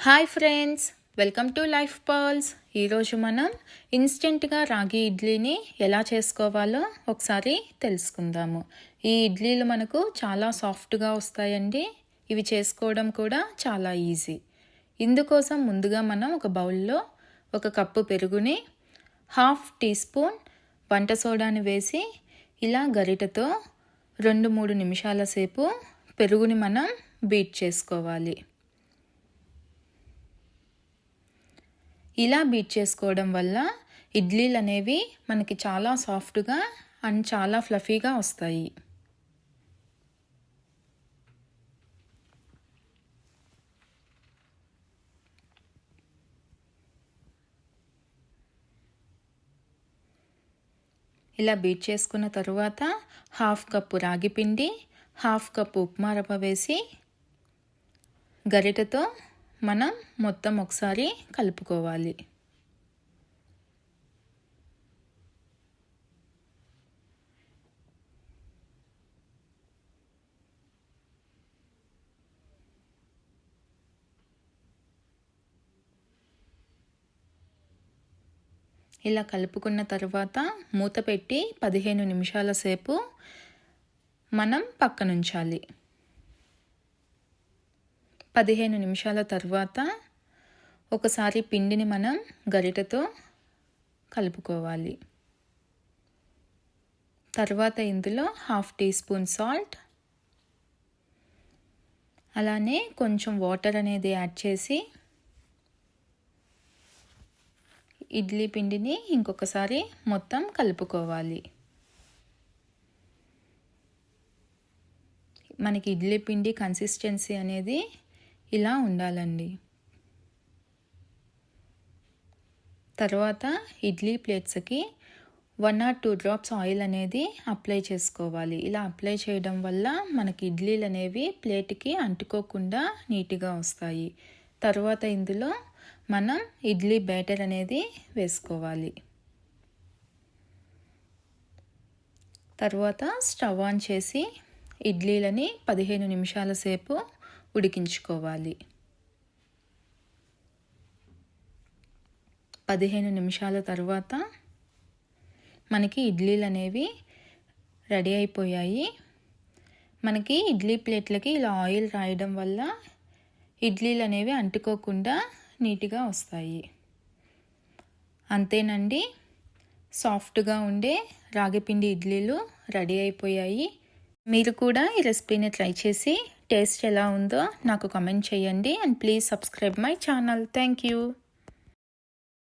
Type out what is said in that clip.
Hi friends, welcome to life pearls. ఈరోజు మనం ఇన్స్టెంట్గా రాగి ఇడ్లీని ఎలా చేసుకోవాలో ఒకసారి తెలుసుకుందాము. ఈ ఇడ్లీలు మనకు చాలా సాఫ్ట్గా వస్తాయండి. ఇవి చేసుకోవడం కూడా చాలా ఈజీ. ఇందుకోసం ముందుగా మనం ఒక బౌల్లో 1 కప్పు పెరుగుని, 1/2 టీ స్పూన్ వంట సోడాని వేసి ఇలా గరిటెతో 2-3 నిమిషాల సేపు పెరుగుని మనం బీట్ చేసుకోవాలి. ఇలా బీట్ చేసుకోవడం వల్ల ఇడ్లీలు అనేవి మనకి చాలా సాఫ్ట్గా అండ్ చాలా ఫ్లఫీగా వస్తాయి. ఇలా బీట్ చేసుకున్న తరువాత 1/2 కప్పు రాగి పిండి, 1/2 కప్పు ఉప్మా రవ్వ వేసి గరిటెతో మనం మొత్తం ఒకసారి కలుపుకోవాలి. ఇలా కలుపుకున్న తర్వాత మూత పెట్టి 15 నిమిషాల సేపు మనం పక్కనుంచాలి. 15 నిమిషాల తర్వాత ఒకసారి పిండిని మనం గరిటెతో కలుపుకోవాలి. తర్వాత ఇందులో 1/2 టీ స్పూన్ సాల్ట్, అలానే కొంచెం వాటర్ అనేది యాడ్ చేసి ఇడ్లీ పిండిని ఇంకొకసారి మొత్తం కలుపుకోవాలి. మనకి ఇడ్లీ పిండి కన్సిస్టెన్సీ అనేది ఇలా ఉండాలండి. తర్వాత ఇడ్లీ ప్లేట్స్కి 1 or 2 డ్రాప్స్ ఆయిల్ అనేది అప్లై చేసుకోవాలి. ఇలా అప్లై చేయడం వల్ల మనకి ఇడ్లీలు అనేవి ప్లేట్కి అంటుకోకుండా నీట్గా వస్తాయి. తర్వాత ఇందులో మనం ఇడ్లీ బ్యాటర్ అనేది వేసుకోవాలి. తర్వాత స్టవ్ ఆన్ చేసి ఇడ్లీలని 15 నిమిషాల సేపు ఉడికించుకోవాలి. 15 నిమిషాల తర్వాత మనకి ఇడ్లీలు అనేవి రెడీ అయిపోయాయి. మనకి ఇడ్లీ ప్లేట్లకి ఇలా ఆయిల్ రాయడం వల్ల ఇడ్లీలు అనేవి అంటుకోకుండా నీట్గా వస్తాయి. అంతేనండి, సాఫ్ట్గా ఉండే రాగిపిండి ఇడ్లీలు రెడీ అయిపోయాయి. మీరు కూడా ఈ రెసిపీని ట్రై చేసి టేస్ట్ ఎలా ఉందో నాకు కామెంట్ చేయండి. And please subscribe my channel. Thank you.